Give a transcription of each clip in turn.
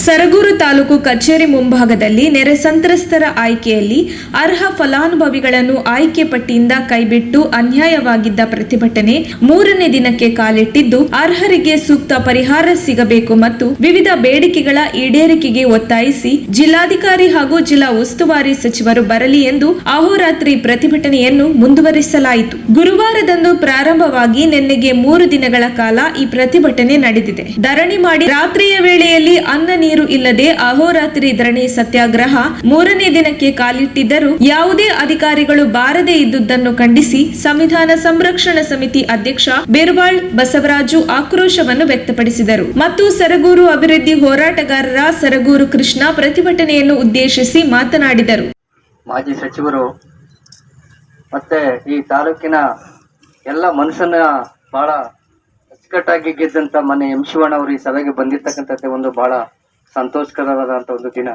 ಸರಗೂರು ತಾಲೂಕು ಕಚೇರಿ ಮುಂಭಾಗದಲ್ಲಿ ನೆರೆ ಸಂತ್ರಸ್ತರ ಆಯ್ಕೆಯಲ್ಲಿ ಅರ್ಹ ಫಲಾನುಭವಿಗಳನ್ನು ಆಯ್ಕೆ ಪಟ್ಟಿಯಿಂದ ಕೈಬಿಟ್ಟು ಅನ್ಯಾಯವಾಗಿದ್ದ ಪ್ರತಿಭಟನೆ ಮೂರನೇ ದಿನಕ್ಕೆ ಕಾಲಿಟ್ಟಿದ್ದು, ಅರ್ಹರಿಗೆ ಸೂಕ್ತ ಪರಿಹಾರ ಸಿಗಬೇಕು ಮತ್ತು ವಿವಿಧ ಬೇಡಿಕೆಗಳ ಈಡೇರಿಕೆಗೆ ಒತ್ತಾಯಿಸಿ ಜಿಲ್ಲಾಧಿಕಾರಿ ಹಾಗೂ ಜಿಲ್ಲಾ ಉಸ್ತುವಾರಿ ಸಚಿವರು ಬರಲಿ ಎಂದು ಅಹೋರಾತ್ರಿ ಪ್ರತಿಭಟನೆಯನ್ನು ಮುಂದುವರಿಸಲಾಯಿತು. ಗುರುವಾರದಂದು ಪ್ರಾರಂಭವಾಗಿ ನಿನ್ನೆಗೆ 3 ದಿನಗಳ ಕಾಲ ಈ ಪ್ರತಿಭಟನೆ ನಡೆದಿದೆ. ಧರಣಿ ಮಾಡಿ ರಾತ್ರಿಯ ವೇಳೆಯಲ್ಲಿ ಅನ್ನ ನೀರು ಇಲ್ಲದೆ ಅಹೋರಾತ್ರಿ ಧರಣಿ ಸತ್ಯಾಗ್ರಹ ಮೂರನೇ ದಿನಕ್ಕೆ ಕಾಲಿಟ್ಟಿದ್ದರೂ ಯಾವುದೇ ಅಧಿಕಾರಿಗಳು ಬಾರದೇ ಇದ್ದುದನ್ನು ಖಂಡಿಸಿ ಸಂವಿಧಾನ ಸಂರಕ್ಷಣಾ ಸಮಿತಿ ಅಧ್ಯಕ್ಷ ಬೇರ್ವಾಳ್ ಬಸವರಾಜು ಆಕ್ರೋಶವನ್ನು ವ್ಯಕ್ತಪಡಿಸಿದರು ಮತ್ತು ಸರಗೂರು ಅಭಿವೃದ್ಧಿ ಹೋರಾಟಗಾರರ ಸರಗೂರು ಕೃಷ್ಣ ಪ್ರತಿಭಟನೆಯನ್ನು ಉದ್ದೇಶಿಸಿ ಮಾತನಾಡಿದರು. ಮಾಜಿ ಸಚಿವರು ಮತ್ತೆ ಈ ತಾಲೂಕಿನ ಎಲ್ಲ ಮನುಷ್ಯನ ಬಹಳ ಅಚ್ಚುಕಟ್ಟಾಗಿ ಗೆದ್ದಂತ ಮನೆ ಎಂ ಶಿವಣ್ಣ ಅವರು ಈ ಸಭೆಗೆ ಬಂದಿರ್ತಕ್ಕಂಥದ್ದೇ ಒಂದು ಬಹಳ ಸಂತೋಷಕರವಾದಂತ ಒಂದು ದಿನ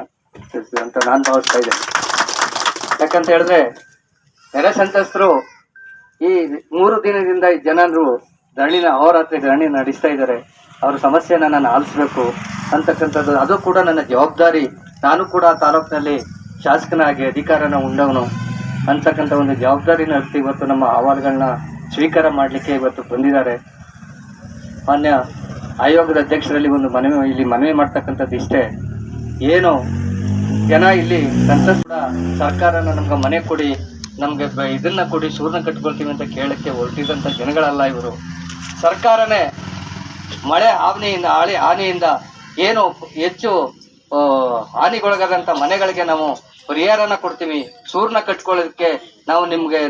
ಅಂತ ನಾನು ಭಾವಿಸ್ತಾ ಇದ್ದೇನೆ. ಯಾಕಂತ ಹೇಳಿದ್ರೆ ನೆರೆ ಸಂತ್ರಸ್ತರು ಈ 3 ದಿನದಿಂದ ಈ ಜನರು ಅಹೋರಾತ್ರಿ ಧರಣಿ ನಡೆಸ್ತಾ ಇದ್ದಾರೆ. ಅವ್ರ ಸಮಸ್ಯೆನ ನಾನು ಆಲಿಸ್ಬೇಕು ಅಂತಕ್ಕಂಥದ್ದು ಅದು ಕೂಡ ನನ್ನ ಜವಾಬ್ದಾರಿ. ನಾನು ಕೂಡ ತಾಲೂಕಿನಲ್ಲಿ ಶಾಸಕನಾಗಿ ಅಧಿಕಾರನ ಉಂಡವನು ಅಂತಕ್ಕಂಥ ಒಂದು ಜವಾಬ್ದಾರಿನ ಅರ್ಥ ಇವತ್ತು ನಮ್ಮ ಅಹವಾಲುಗಳನ್ನ ಸ್ವೀಕಾರ ಮಾಡಲಿಕ್ಕೆ ಇವತ್ತು ಬಂದಿದ್ದಾರೆ. ಮಾನ್ಯ ಆಯೋಗದ ಅಧ್ಯಕ್ಷರಲ್ಲಿ ಒಂದು ಮನವಿ ಮಾಡ್ತಕ್ಕಂಥದ್ದು ಇಷ್ಟೇ, ಏನು ಜನ ಇಲ್ಲಿ ಸಂತಸ ಸರ್ಕಾರನ ನಮ್ಗೆ ಮನೆ ಕೊಡಿ, ನಮ್ಗೆ ಇದನ್ನ ಕೊಡಿ, ಸೂರ್ಯನ ಕಟ್ಕೊಳ್ತೀವಿ ಅಂತ ಕೇಳಕ್ಕೆ ಹೊರಟಿದಂಥ ಜನಗಳಲ್ಲ ಇವರು. ಸರ್ಕಾರನೇ ಮಳೆ ಹಾನಿಯಿಂದ ಏನು ಹೆಚ್ಚು ಹಾನಿಗೊಳಗಾದಂಥ ಮನೆಗಳಿಗೆ ನಾವು ಪರಿಹಾರನ ಕೊಡ್ತೀವಿ, ಸೂರ್ಯನ ಕಟ್ಕೊಳ್ಳೋದಕ್ಕೆ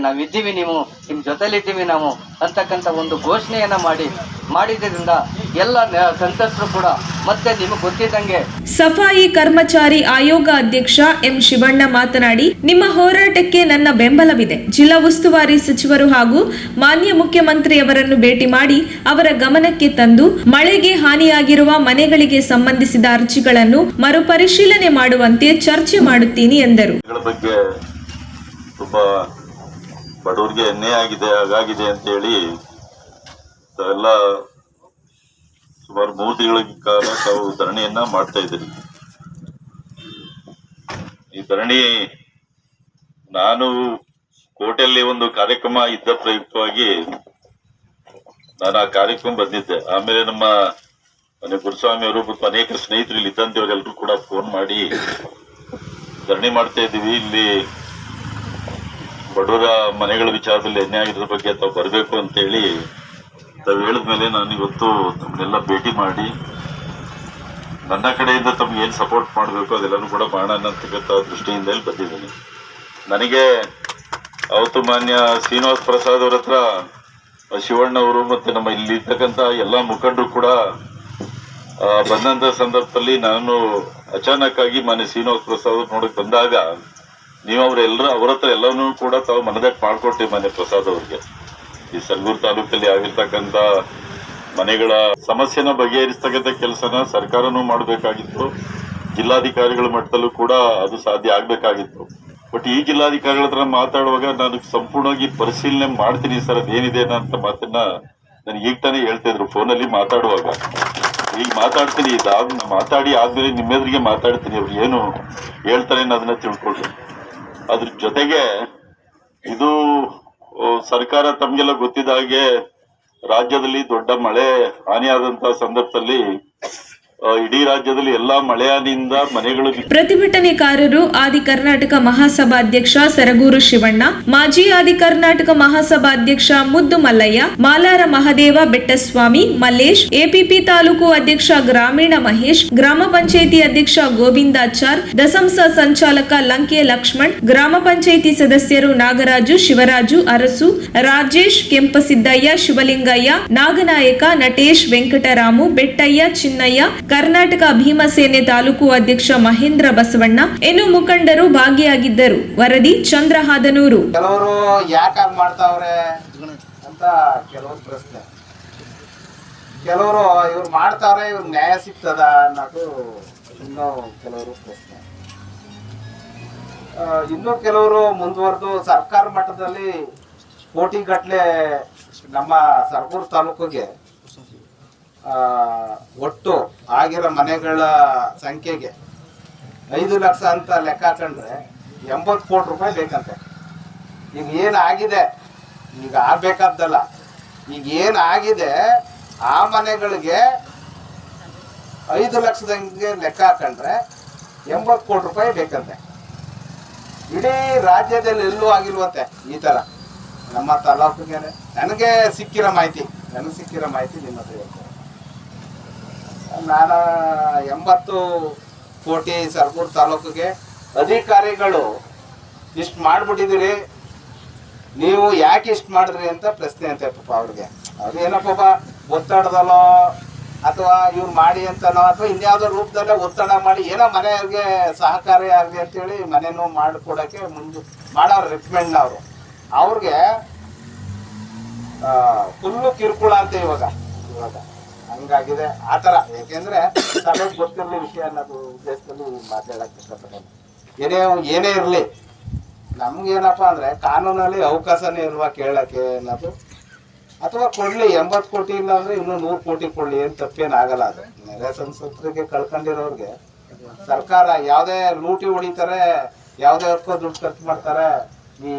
ನಾವಿದ್ದೀವಿ, ನೀವು ನಿಮ್ಮ ಜೊತೆಲಿದ್ದೀವಿ ನಾವು ಅಂತಕ್ಕಂಥ ಒಂದು ಘೋಷಣೆಯನ್ನ ಮಾಡಿದ್ರಿಂದ ಎಲ್ಲ ಸಂತ್ರಸ್ತರು ಕೂಡ ಮತ್ತೆ ನಿಮಗೆ ಗೊತ್ತಿದ್ದಂಗೆ. ಸಫಾಯಿ ಕರ್ಮಚಾರಿ ಆಯೋಗ ಅಧ್ಯಕ್ಷ ಎಂ ಶಿವಣ್ಣ ಮಾತನಾಡಿ, ನಿಮ್ಮ ಹೋರಾಟಕ್ಕೆ ನನ್ನ ಬೆಂಬಲವಿದೆ. ಜಿಲ್ಲಾ ಉಸ್ತುವಾರಿ ಸಚಿವರು ಹಾಗೂ ಮಾನ್ಯ ಮುಖ್ಯಮಂತ್ರಿಯವರನ್ನು ಭೇಟಿ ಮಾಡಿ ಅವರ ಗಮನಕ್ಕೆ ತಂದು ಮಳೆಗೆ ಹಾನಿಯಾಗಿರುವ ಮನೆಗಳಿಗೆ ಸಂಬಂಧಿಸಿದ ಅರ್ಜಿಗಳನ್ನು ಮರುಪರಿಶೀಲನೆ ಮಾಡುವಂತೆ ಚರ್ಚೆ ಮಾಡುತ್ತೀನಿ ಎಂದರು. ತುಂಬಾ ಬಡವರಿಗೆ ಅನ್ಯಾಯ ಆಗಿದೆ, ಹಾಗಾಗಿದೆ ಅಂತ ಹೇಳಿ ಎಲ್ಲ ಸುಮಾರು 3 ತಿಂಗಳ ಕಾಲ ತಾವು ಧರಣಿಯನ್ನ ಮಾಡ್ತಾ ಇದ್ದೀರಿ. ಈ ಧರಣಿ ನಾನು ಕೋಟೆಯಲ್ಲಿ ಒಂದು ಕಾರ್ಯಕ್ರಮ ಇದ್ದ ಪ್ರಯುಕ್ತವಾಗಿ ನಾನು ಆ ಕಾರ್ಯಕ್ರಮ ಬಂದಿದ್ದೆ. ಆಮೇಲೆ ನಮ್ಮ ಗುರುಸ್ವಾಮಿ ಅವರು ಮತ್ತು ಅನೇಕ ಸ್ನೇಹಿತರು ಇಲ್ಲಿ ಇದ್ದಂತೆಯವರೆಲ್ಲರೂ ಕೂಡ ಫೋನ್ ಮಾಡಿ ಧರಣಿ ಮಾಡ್ತಾ ಇದ್ದೀವಿ, ಇಲ್ಲಿ ಬಡವರ ಮನೆಗಳ ವಿಚಾರದಲ್ಲಿ ಅನ್ಯಾಯ ಆಗಿರೋ ಬಗ್ಗೆ ತಾವು ಬರಬೇಕು ಅಂತ ಹೇಳಿ ತಾವು ಹೇಳಿದ್ಮೇಲೆ ನಾನು ಇವತ್ತು ತಮ್ಮನ್ನೆಲ್ಲ ಭೇಟಿ ಮಾಡಿ ನನ್ನ ಕಡೆಯಿಂದ ತಮ್ಗೆ ಏನು ಸಪೋರ್ಟ್ ಮಾಡಬೇಕು ಅದೆಲ್ಲರೂ ಕೂಡ ಮಾಡೋಣ ಅಂತಕ್ಕಂಥ ದೃಷ್ಟಿಯಿಂದ ಬಂದಿದ್ದೀನಿ. ನನಗೆ ಅವತ್ತು ಮಾನ್ಯ ಶ್ರೀನಿವಾಸ್ ಪ್ರಸಾದ್ ಅವ್ರ ಹತ್ರ ಶಿವಣ್ಣ ಅವರು ಮತ್ತೆ ನಮ್ಮ ಇಲ್ಲಿ ಇರ್ತಕ್ಕಂಥ ಎಲ್ಲ ಮುಖಂಡರು ಕೂಡ ಬಂದಂತ ಸಂದರ್ಭದಲ್ಲಿ ನಾನು ಅಚಾನಕ್ ಆಗಿ ಮಾನ್ಯ ಶ್ರೀನಿವಾಸ್ ಪ್ರಸಾದ್ ಅವ್ರು ನೋಡಕ್ ಬಂದಾಗ ನೀವು ಅವ್ರ ಹತ್ರ ಎಲ್ಲವನ್ನೂ ಕೂಡ ತಾವು ಮನದಟ್ಟು ಮಾಡ್ಕೊಟ್ಟಿವಿ. ಮಾನ್ಯ ಪ್ರಸಾದ್ ಅವ್ರಿಗೆ ಈ ಸರಗೂರು ತಾಲೂಕಲ್ಲಿ ಆಗಿರ್ತಕ್ಕಂಥ ಮನೆಗಳ ಸಮಸ್ಯೆನ ಬಗೆಹರಿಸ್ತಕ್ಕಂಥ ಕೆಲಸನ ಸರ್ಕಾರನೂ ಮಾಡಬೇಕಾಗಿತ್ತು, ಜಿಲ್ಲಾಧಿಕಾರಿಗಳ ಮಟ್ಟದಲ್ಲೂ ಕೂಡ ಅದು ಸಾಧ್ಯ ಆಗ್ಬೇಕಾಗಿತ್ತು. ಬಟ್ ಈ ಜಿಲ್ಲಾಧಿಕಾರಿಗಳ ಹತ್ರ ಮಾತಾಡುವಾಗ ನಾನು ಸಂಪೂರ್ಣವಾಗಿ ಪರಿಶೀಲನೆ ಮಾಡ್ತೀನಿ ಸರ್ ಅದೇನಿದೆ ಅಂತ ಮಾತನ್ನ ನನಗೆ ಈಗ ತಾನೇ ಹೇಳ್ತಾ ಇದ್ರು ಫೋನಲ್ಲಿ ಮಾತಾಡುವಾಗ. ಈಗ ಮಾತಾಡ್ತೀನಿ, ಮಾತಾಡಿ ಆದ್ಮೇಲೆ ನಿಮ್ಮೆದುರಿಗೆ ಮಾತಾಡ್ತೀನಿ, ಅವ್ರು ಏನು ಹೇಳ್ತಾರೆ ಅದನ್ನ ತಿಳ್ಕೊಳ್ರಿ. ಅದ್ರ ಜೊತೆಗೆ ಇದು ಸರ್ಕಾರ ತಮ್ಗೆಲ್ಲ ಗೊತ್ತಿದ್ದ ಹಾಗೆ ರಾಜ್ಯದಲ್ಲಿ ದೊಡ್ಡ ಮಳೆ ಹಾನಿಯಾದಂತಹ ಸಂದರ್ಭದಲ್ಲಿ ಇಡೀ ರಾಜ್ಯದಲ್ಲಿ ಎಲ್ಲಾ ಮಳೆ ಹಾನಿಯಿಂದ ಮನೆಗಳು. ಪ್ರತಿಭಟನೆಕಾರರು ಆದಿ ಕರ್ನಾಟಕ ಮಹಾಸಭಾ ಅಧ್ಯಕ್ಷ ಸರಗೂರು ಶಿವಣ್ಣ, ಮಾಜಿ ಆದಿ ಕರ್ನಾಟಕ ಮಹಾಸಭಾ ಅಧ್ಯಕ್ಷ ಮುದ್ದು ಮಲ್ಲಯ್ಯ, ಮಾಲಾರ ಮಹದೇವ ಬೆಟ್ಟಸ್ವಾಮಿ, ಮಲ್ಲೇಶ್, ಎಪಿಪಿ ತಾಲೂಕು ಅಧ್ಯಕ್ಷ ಗ್ರಾಮೀಣ ಮಹೇಶ್, ಗ್ರಾಮ ಪಂಚಾಯಿತಿ ಅಧ್ಯಕ್ಷ ಗೋವಿಂದಾಚಾರ್, ದಸಂಸ ಸಂಚಾಲಕ ಲಂಕೆ ಲಕ್ಷ್ಮಣ್, ಗ್ರಾಮ ಪಂಚಾಯಿತಿ ಸದಸ್ಯರು ನಾಗರಾಜು, ಶಿವರಾಜು, ಅರಸು, ರಾಜೇಶ್, ಕೆಂಪಸಿದ್ದಯ್ಯ, ಶಿವಲಿಂಗಯ್ಯ, ನಾಗನಾಯಕ, ನಟೇಶ್, ವೆಂಕಟರಾಮು, ಬೆಟ್ಟಯ್ಯ, ಚಿನ್ನಯ್ಯ, ಕರ್ನಾಟಕ ಭೀಮಸೇನೆ ತಾಲೂಕು ಅಧ್ಯಕ್ಷ ಮಹೇಂದ್ರ ಬಸವಣ್ಣ ಇನ್ನು ಮುಖಂಡರು ಭಾಗಿಯಾಗಿದ್ದರು. ವರದಿ ಚಂದ್ರಹಾದನೂರು. ಕೆಲವರು ಯಾಕೆ ಮಾಡ್ತಾವ್ರೆ ಅಂತ ಕೆಲವರು ಪ್ರಶ್ನೆ, ಕೆಲವರು ಇವ್ರು ಮಾಡ್ತಾವ್ರೆ ಇವ್ರು ನ್ಯಾಯ ಸಿಗ್ತದ ಅನ್ನೋದು ಇನ್ನೂ ಕೆಲವರು ಪ್ರಶ್ನೆ. ಇನ್ನು ಕೆಲವರು ಮುಂದುವರೆದು ಸರ್ಕಾರ ಮಟ್ಟದಲ್ಲಿ 1 ಕೋಟಿ ಗಟ್ಟಲೆ ನಮ್ಮ ಸರಗೂರು ತಾಲೂಕಿಗೆ ಒಟ್ಟು ಆಗಿರೋ ಮನೆಗಳ ಸಂಖ್ಯೆಗೆ 5 ಲಕ್ಷ ಅಂತ ಲೆಕ್ಕ ಹಾಕೊಂಡ್ರೆ 80 ಕೋಟಿ ರೂಪಾಯಿ ಬೇಕಂತೆ. ಈಗ ಏನಾಗಿದೆ, ಈಗ ಆಗ್ಬೇಕಾದ್ದಲ್ಲ, ಈಗ ಏನಾಗಿದೆ ಆ ಮನೆಗಳಿಗೆ 5 ಲಕ್ಷದಂಗೆ ಲೆಕ್ಕ ಹಾಕೊಂಡ್ರೆ 80 ಕೋಟಿ ರೂಪಾಯಿ ಬೇಕಂತೆ. ಇಡೀ ರಾಜ್ಯದಲ್ಲಿ ಎಲ್ಲೂ ಆಗಿಲ್ವಂತೆ ಈ ಥರ. ನಮ್ಮ ತಾಲೂಕಿಗೆ ನನಗೆ ಸಿಕ್ಕಿರೋ ಮಾಹಿತಿ ನಿಮ್ಮ ಹತ್ರ ಹೇಳ್ತೇನೆ. ನಾನು 80 ಕೋಟಿ ಸರಗೂರು ತಾಲೂಕಿಗೆ ಅಧಿಕಾರಿಗಳು ಇಷ್ಟು ಮಾಡಿಬಿಟ್ಟಿದ್ದೀರಿ, ನೀವು ಯಾಕೆ ಇಷ್ಟು ಮಾಡಿದ್ರಿ ಅಂತ ಪ್ರಶ್ನೆ ಅಂತೆ ಪಾಪ ಅವ್ರಿಗೆ. ಅದೇನಪ್ಪ ಒತ್ತಡದಲ್ಲೋ ಅಥವಾ ಇವ್ರು ಮಾಡಿ ಅಂತನೋ ಅಥವಾ ಇನ್ಯಾವುದೋ ರೂಪದಲ್ಲೇ ಒತ್ತಡ ಮಾಡಿ ಏನೋ ಮನೆಯವ್ರಿಗೆ ಸಹಕಾರಿ ಆಗಲಿ ಅಂತೇಳಿ ಮನೆನೂ ಮಾಡಿಕೊಡೋಕ್ಕೆ ಮಾಡೋರು ರೆಕಮೆಂಡ್ ಅವ್ರಿಗೆ ಫುಲ್ಲು ಕಿರುಕುಳ ಅಂತ ಇವಾಗ ಹಂಗಾಗಿದೆ ಆ ಥರ. ಯಾಕೆಂದ್ರೆ ಸಭೆಗೆ ಗೊತ್ತಿರಲಿ ವಿಷಯ ಅನ್ನೋದು ಉದ್ದೇಶದಲ್ಲಿ ಮಾತಾಡಕ್ಕೆ ಇಷ್ಟಪಡ್ತೀನಿ. ಏನೇ ಇರಲಿ, ನಮ್ಗೇನಪ್ಪ ಅಂದ್ರೆ ಕಾನೂನಲ್ಲಿ ಅವಕಾಶನೇ ಇಲ್ವಾ ಕೇಳಕ್ಕೆ ಅನ್ನೋದು, ಅಥವಾ ಕೊಡ್ಲಿ 80 ಕೋಟಿ ಇಲ್ಲ ಅಂದ್ರೆ ಇನ್ನೂ 100 ಕೋಟಿ ಕೊಡ್ಲಿ, ಏನು ತಪ್ಪೇನಾಗಲ್ಲ. ಅದು ನೆರೆ ಸಂತ್ರಸ್ತರಿಗೆ ಕಳ್ಕೊಂಡಿರೋರ್ಗೆ ಸರ್ಕಾರ ಯಾವುದೇ ಲೂಟಿ ಹೊಡಿತಾರೆ, ಯಾವುದೇ ಹೊತ್ಕೋ ದುಡ್ಡು ಖರ್ಚು ಮಾಡ್ತಾರೆ. ಈ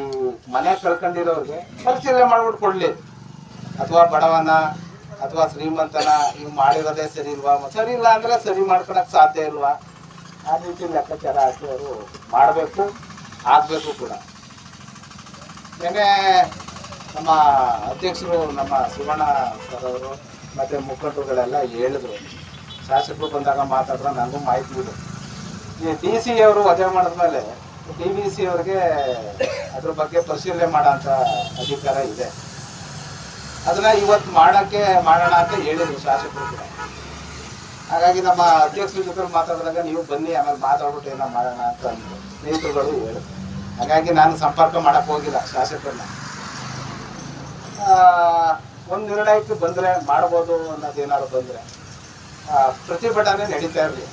ಮನೆ ಕಳ್ಕೊಂಡಿರೋರ್ಗೆ ಪರಿಶೀಲನೆ ಮಾಡ್ಬಿಟ್ಟು ಕೊಡ್ಲಿ, ಅಥವಾ ಬಡವನ ಅಥವಾ ಶ್ರೀಮಂತನ ಇವ್ ಮಾಡಿರೋದೇ ಸರಿ ಇಲ್ವಾ, ಸರಿ ಇಲ್ಲ ಅಂದ್ರೆ ಸರಿ ಮಾಡ್ಕೊಳಕ್ ಸಾಧ್ಯ ಇಲ್ವಾ, ಆ ರೀತಿ ಲೆಕ್ಕಾಚಾರ ಹಾಕಿ ಅವರು ಮಾಡಬೇಕು, ಆಗ್ಬೇಕು ಕೂಡ. ಏನೇ ನಮ್ಮ ಅಧ್ಯಕ್ಷರು ನಮ್ಮ ಸುವರ್ಣ ಸರ್ ಅವರು ಮತ್ತೆ ಮುಖಂಡರುಗಳೆಲ್ಲ ಹೇಳಿದ್ರು, ಶಾಸಕರು ಬಂದಾಗ ಮಾತಾಡಿದ್ರೆ ನನಗೂ ಮಾಹಿತಿ ಇದೆ. ಈ ಡಿ ಸಿ ಅವರು ವಜಾ ಮಾಡಿದ್ಮೇಲೆ DVC ಅವ್ರಿಗೆ ಅದ್ರ ಬಗ್ಗೆ ಪರಿಶೀಲನೆ ಮಾಡೋಂಥ ಅಧಿಕಾರ ಇದೆ. ಅದನ್ನ ಇವತ್ತು ಮಾಡೋಣ ಅಂತ ಹೇಳಿದ್ರು ಶಾಸಕರು ಕೂಡ. ಹಾಗಾಗಿ ನಮ್ಮ ಅಧ್ಯಕ್ಷರ ಜೊತೆ ಮಾತಾಡಿದಾಗ ನೀವು ಬನ್ನಿ, ಆಮೇಲೆ ಮಾತಾಡ್ಬಿಟ್ಟು ಏನೋ ಮಾಡೋಣ ಅಂತ ಅಂದ್ರು ಸ್ನೇಹಿತರುಗಳು ಹೇಳಿದ್ರು. ಹಾಗಾಗಿ ನಾನು ಸಂಪರ್ಕ ಮಾಡಕ್ಕೆ ಹೋಗಿಲ್ಲ ಶಾಸಕರನ್ನ. ಒಂದು ನಿರ್ಣಯಕ್ಕೆ ಬಂದರೆ ಮಾಡ್ಬೋದು ಅನ್ನೋದೇನಾದ್ರು ಬಂದರೆ ಪ್ರತಿಭಟನೆ ನಡೀತಾ ಇರಲಿ.